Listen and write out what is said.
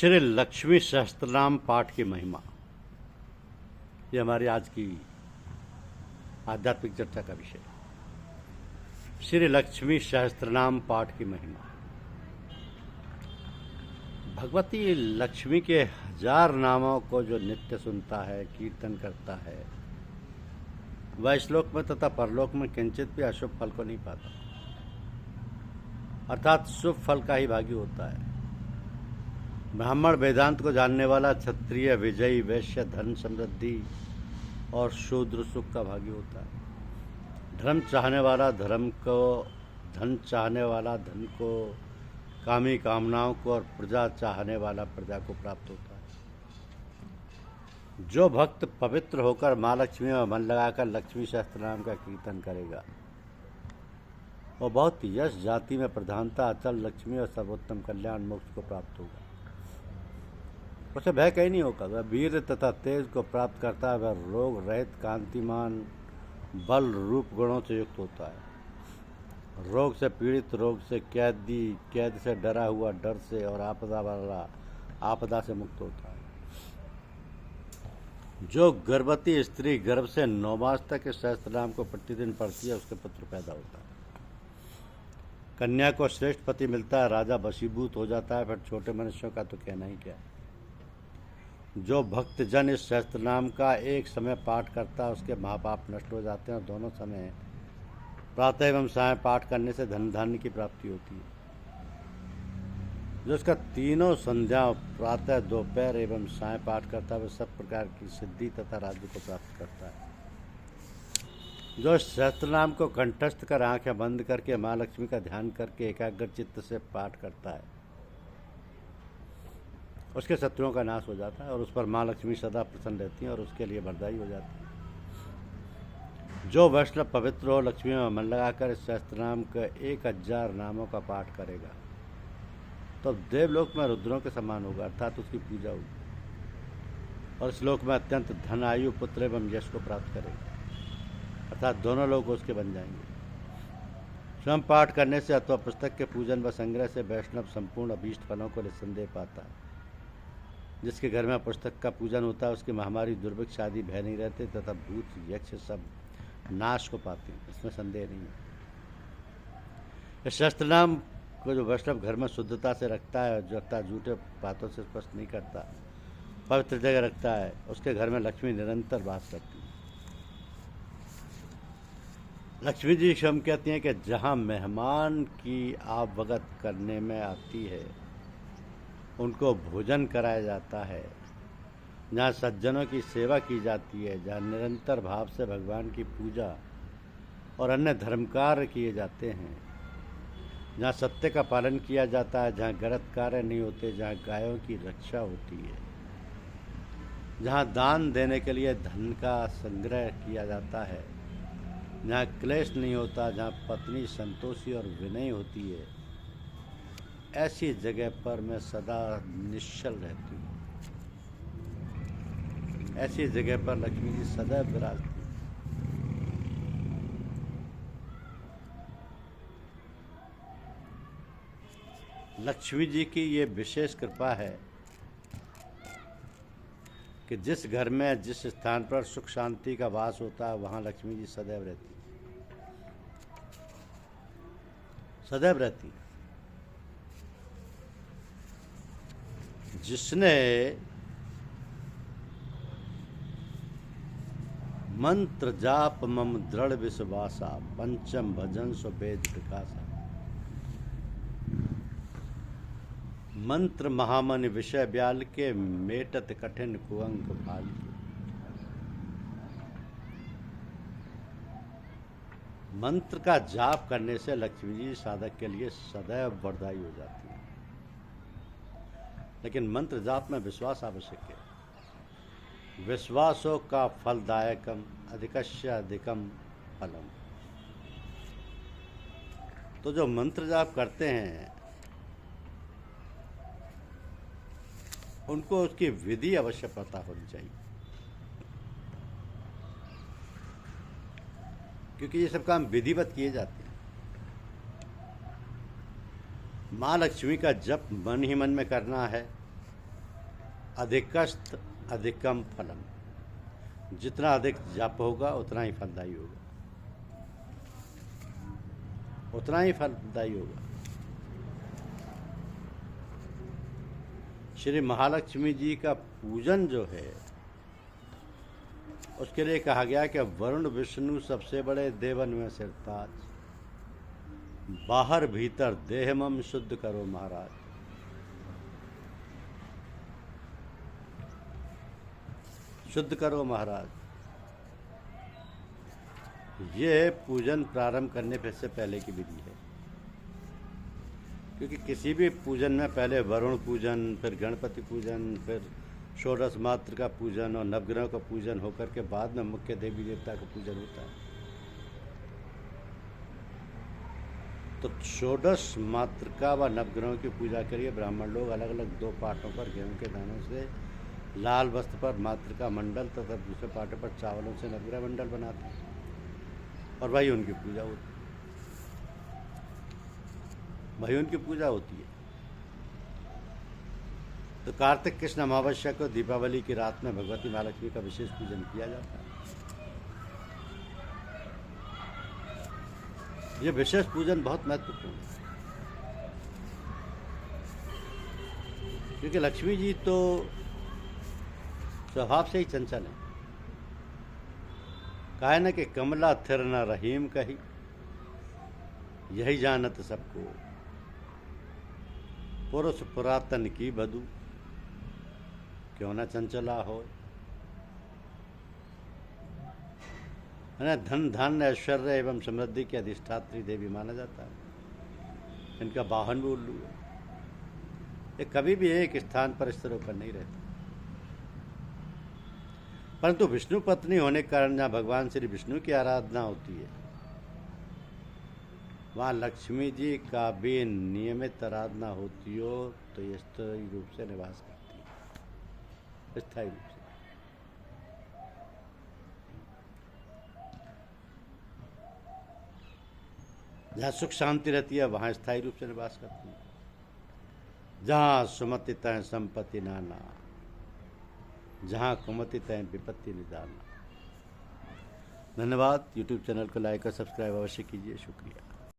श्री लक्ष्मी सहस्त्रनाम पाठ की महिमा, ये हमारी आज की आध्यात्मिक चर्चा का विषय। श्री लक्ष्मी सहस्त्रनाम पाठ की महिमा। भगवती लक्ष्मी के 1000 नामों को जो नित्य सुनता है, कीर्तन करता है, वह श्लोक में तथा परलोक में किंचित भी अशुभ फल को नहीं पाता, अर्थात शुभ फल का ही भागी होता है। ब्राह्मण वेदांत को जानने वाला, क्षत्रिय विजयी, वैश्य धन समृद्धि और शूद्र सुख का भागी होता है। धर्म चाहने वाला धर्म को, धन चाहने वाला धन को, कामी कामनाओं को और प्रजा चाहने वाला प्रजा को प्राप्त होता है। जो भक्त पवित्र होकर माँ लक्ष्मी में मन लगाकर लक्ष्मी सहस्त्रनाम का कीर्तन करेगा, वो बहुत यश जाति में प्रधानता, अचल लक्ष्मी और सर्वोत्तम कल्याण मोक्ष को प्राप्त होगा। उसे भय कहीं नहीं होगा। वह वीर तथा तेज को प्राप्त करता है। वह रोग रहित, कांतिमान, बल रूप गुणों से युक्त होता है। रोग से पीड़ित, रोग से कैदी, कैद से डरा हुआ, डर से और आपदा वाला आपदा से मुक्त होता है। जो गर्भवती स्त्री गर्भ से 9 मास तक इस सहस्त्रनाम को प्रतिदिन पढ़ती है, उसके पुत्र पैदा होता है। कन्या को श्रेष्ठ पति मिलता है, राजा वशीभूत हो जाता है। फिर छोटे मनुष्यों का तो कहना ही क्या। जो भक्त जन इस सहस्त्रनाम का एक समय पाठ करता है, उसके महापाप नष्ट हो जाते हैं और दोनों समय प्रातः एवं साय पाठ करने से धन धान्य की प्राप्ति होती है। जो इसका तीनों संध्या प्रातः, दोपहर एवं साय पाठ करता है, वह सब प्रकार की सिद्धि तथा राज्य को प्राप्त करता है। जो इस सहस्त्रनाम को कंठस्थ कर आंखें बंद करके माँ लक्ष्मी का ध्यान करके एकाग्र चित्त से पाठ करता है, उसके शत्रुओं का नाश हो जाता है और उस पर माँ लक्ष्मी सदा प्रसन्न रहती हैं और उसके लिए वरदायी हो जाती है। जो वैष्णव पवित्र हो, लक्ष्मी में मन लगाकर इस सहस्त्रनाम के 1000 नामों का पाठ करेगा, तो देवलोक में रुद्रों के समान होगा, अर्थात उसकी पूजा होगी। और इस लोक में अत्यंत धन, आयु, पुत्र एवं यश को प्राप्त करेगा, अर्थात दोनों लोग उसके बन जाएंगे। स्वयं पाठ करने से अथवा पुस्तक के पूजन व संग्रह से वैष्णव संपूर्ण अभीष्ट फलों को निस्संदेह पाता है। जिसके घर में पुस्तक का पूजन होता है, उसकी महामारी, दुर्भिक्ष आदि भय नहीं रहते तथा भूत यक्ष सब नाश को पाते हैं, इसमें संदेह नहीं है। इस सहस्त्रनाम को जो वैष्णव घर में शुद्धता से रखता है, जो झूठे बातों से स्पष्ट नहीं करता, पवित्र जगह रखता है, उसके घर में लक्ष्मी निरंतर वास करती है। लक्ष्मी जी स्वयं कहती हैं कि जहाँ मेहमान की आवभगत करने में आती है, उनको भोजन कराया जाता है, जहाँ सज्जनों की सेवा की जाती है, जहाँ निरंतर भाव से भगवान की पूजा और अन्य धर्म कार्य किए जाते हैं, जहाँ सत्य का पालन किया जाता है, जहाँ गलत कार्य नहीं होते, जहाँ गायों की रक्षा होती है, जहाँ दान देने के लिए धन का संग्रह किया जाता है, जहाँ क्लेश नहीं होता, जहाँ पत्नी संतोषी और विनयी होती है, ऐसी जगह पर मैं सदा निश्चल रहती हूँ। ऐसी जगह पर लक्ष्मी जी सदैव विराजती हैं। लक्ष्मी जी की ये विशेष कृपा है कि जिस घर में, जिस स्थान पर सुख शांति का वास होता है, वहाँ लक्ष्मी जी सदैव रहती है, सदैव रहती है। जिसने मंत्र जाप मम दृढ़ विश्वासा, पंचम भजन सो वेद विकासा। मंत्र महामनि विषय ब्याल के, मेटत कठिन कुअंक भाल के। मंत्र का जाप करने से लक्ष्मी जी साधक के लिए सदैव वरदायी हो जाती है। लेकिन मंत्र जाप में विश्वास आवश्यक है। विश्वासों का फलदायकम अधिकस्य अधिकम फलम। तो जो मंत्र जाप करते हैं, उनको उसकी विधि अवश्य पता होनी चाहिए, क्योंकि ये सब काम विधिवत किए जाते हैं। माँ लक्ष्मी का जप मन ही मन में करना है, अधिकस्त अधिकम फलम, जितना अधिक जप होगा उतना ही फलदायी होगा, उतना ही फलदायी होगा। श्री महालक्ष्मी जी का पूजन जो है उसके लिए कहा गया कि वरुण विष्णु सबसे बड़े देवन में सिरताज, बाहर भीतर देहमम शुद्ध करो महाराज। शुद्ध करो महाराज। ये पूजन प्रारंभ करने से पहले की विधि है, क्योंकि किसी भी पूजन में पहले वरुण पूजन, फिर गणपति पूजन, फिर षोडश मात्र का पूजन और नवग्रह का पूजन होकर के बाद में मुख्य देवी देवता का पूजन होता है। तो षोडश मातृका व नवग्रहों की पूजा करिए। ब्राह्मण लोग अलग अलग 2 पाटों पर गेहूं के दानों से लाल वस्त्र पर मातृका मंडल तथा दूसरे पाटों पर चावलों से नवग्रह मंडल बनाते हैं और वही उनकी पूजा होती है, वही उनकी पूजा होती है। तो कार्तिक कृष्ण अमावस्या को दीपावली की रात में भगवती महालक्ष्मी का विशेष पूजन किया जाता है। ये विशेष पूजन बहुत महत्वपूर्ण है, क्योंकि लक्ष्मी जी तो स्वभाव से ही चंचल है। कहा न कि कमला थिर न रहीम कही, यही जानत सबको, पुरुष पुरातन की बधू, क्यों न चंचला हो। धन धान्य ऐश्वर्य एवं समृद्धि की अधिष्ठात्री देवी माना जाता है। इनका वाहन भी उल्लू है। ये कभी भी एक स्थान पर स्थिर होकर नहीं रहते, परंतु विष्णु पत्नी होने के कारण जहाँ भगवान श्री विष्णु की आराधना होती है वहाँ लक्ष्मी जी का भी नियमित आराधना होती हो तो ये स्थायी रूप से निवास करती है, स्थायी रूप से। जहाँ सुख शांति रहती है वहाँ स्थायी रूप से निवास करती है। जहाँ सुमति तय संपत्ति नाना, जहाँ कुमति तय विपत्ति निदाना। धन्यवाद। यूट्यूब चैनल को लाइक और सब्सक्राइब अवश्य कीजिए। शुक्रिया।